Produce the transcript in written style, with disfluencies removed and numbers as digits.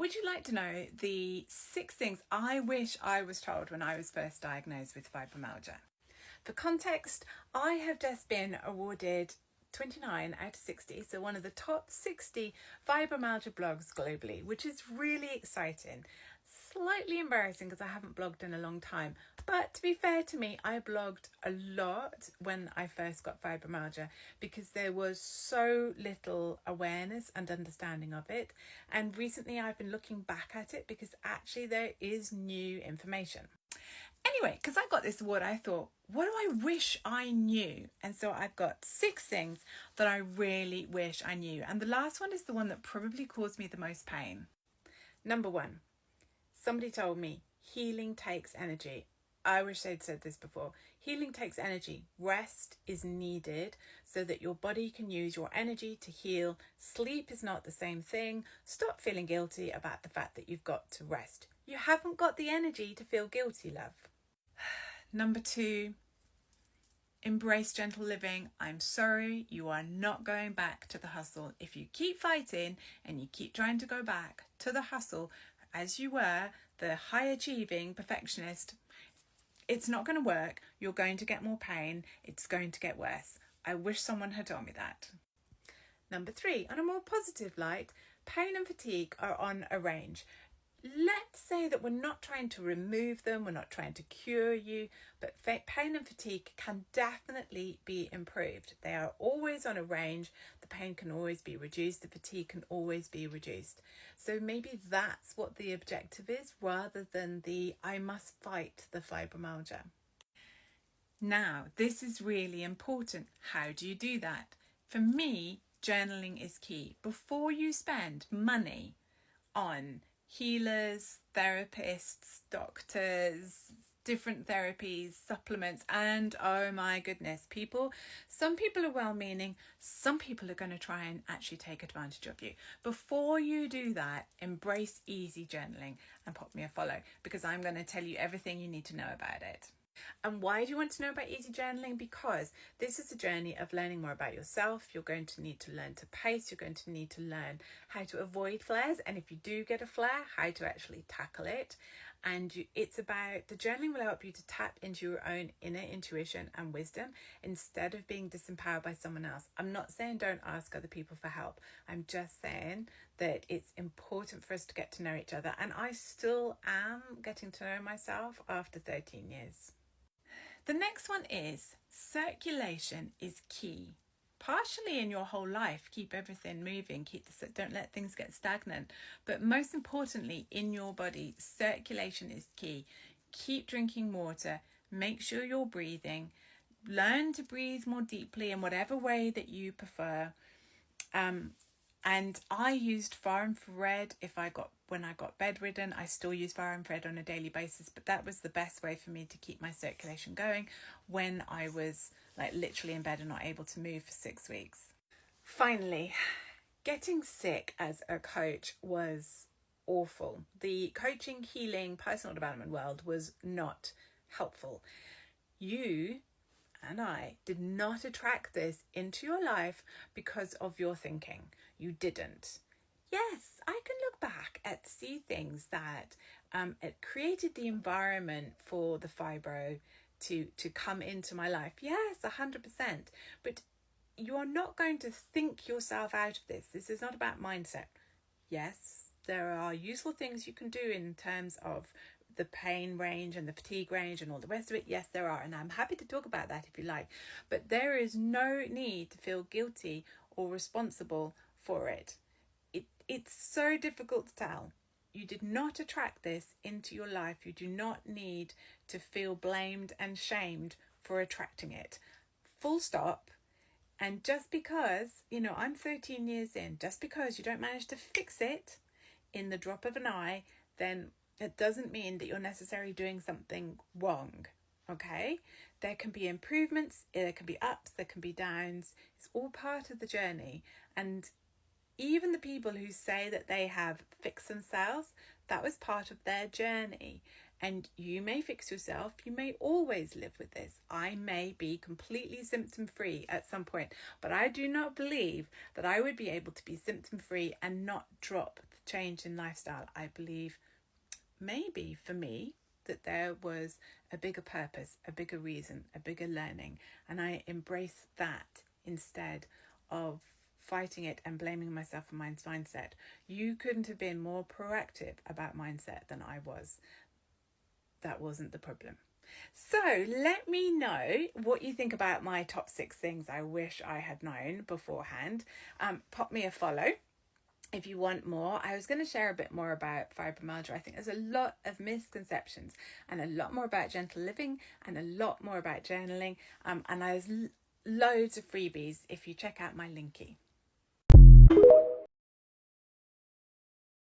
Would you like to know the 6 things I wish I was told when I was first diagnosed with fibromyalgia? For context, I have just been awarded 29 out of 60, so one of the top 60 fibromyalgia blogs globally, which is really exciting. Slightly embarrassing because I haven't blogged in a long time, but to be fair to me, I blogged a lot when I first got fibromyalgia because there was so little awareness and understanding of it, and recently I've been looking back at it because actually there is new information. Anyway, because I got this award, I thought, what do I wish I knew? And so I've got 6 things that I really wish I knew. And the last one is the one that probably caused me the most pain. Number 1, somebody told me healing takes energy. I wish they'd said this before. Healing takes energy. Rest is needed so that your body can use your energy to heal. Sleep is not the same thing. Stop feeling guilty about the fact that you've got to rest. You haven't got the energy to feel guilty, love. Number 2, embrace gentle living. I'm sorry, you are not going back to the hustle. If you keep fighting and you keep trying to go back to the hustle as you were, the high achieving perfectionist, it's not going to work. You're going to get more pain. It's going to get worse. I wish someone had told me that. Number 3, on a more positive light, pain and fatigue are on a range. Let's say that we're not trying to remove them, we're not trying to cure you, but pain and fatigue can definitely be improved. They are always on a range. The pain can always be reduced, the fatigue can always be reduced. So maybe that's what the objective is, rather than the I must fight the fibromyalgia. Now, this is really important. How do you do that? For me, journaling is key. Before you spend money on healers, therapists, doctors, different therapies, supplements, and oh my goodness, some people are well-meaning, some people are going to try and actually take advantage of you. Before you do that, embrace easy journaling and pop me a follow, because I'm going to tell you everything you need to know about it. And why do you want to know about easy journaling? Because this is a journey of learning more about yourself. You're going to need to learn to pace. You're going to need to learn how to avoid flares. And if you do get a flare, how to actually tackle it. And the journaling will help you to tap into your own inner intuition and wisdom instead of being disempowered by someone else. I'm not saying don't ask other people for help. I'm just saying that it's important for us to get to know each other. And I still am getting to know myself after 13 years. The next one is circulation is key. Partially in your whole life, keep everything moving, don't let things get stagnant. But most importantly, in your body, circulation is key. Keep drinking water, make sure you're breathing, learn to breathe more deeply in whatever way that you prefer. And I used far infrared when I got bedridden. I still use far infrared on a daily basis, but that was the best way for me to keep my circulation going when I was literally in bed and not able to move for 6 weeks. Finally, getting sick as a coach was awful. The coaching, healing, personal development world was not helpful. You and I did not attract this into your life because of your thinking. You didn't. Yes, I can look back and see things that it created the environment for the fibro to come into my life. Yes, 100%. But you are not going to think yourself out of this. This is not about mindset. Yes, there are useful things you can do in terms of the pain range and the fatigue range and all the rest of it. Yes, there are, and I'm happy to talk about that if you like. But there is no need to feel guilty or responsible for it. It's so difficult to tell. You did not attract this into your life. You do not need to feel blamed and shamed for attracting it. Full stop. And just because, I'm 13 years in, just because you don't manage to fix it in the drop of an eye, then it doesn't mean that you're necessarily doing something wrong, okay? There can be improvements, there can be ups, there can be downs. It's all part of the journey. And even the people who say that they have fixed themselves, that was part of their journey. And you may fix yourself. You may always live with this. I may be completely symptom-free at some point, but I do not believe that I would be able to be symptom-free and not drop change in lifestyle, I believe maybe for me that there was a bigger purpose, a bigger reason, a bigger learning, and I embraced that instead of fighting it and blaming myself for my mindset. You couldn't have been more proactive about mindset than I was. That wasn't the problem. So let me know what you think about my top 6 things I wish I had known beforehand. Pop me a follow if you want more. I was going to share a bit more about fibromyalgia. I think there's a lot of misconceptions and a lot more about gentle living and a lot more about journaling. And there's loads of freebies if you check out my linky.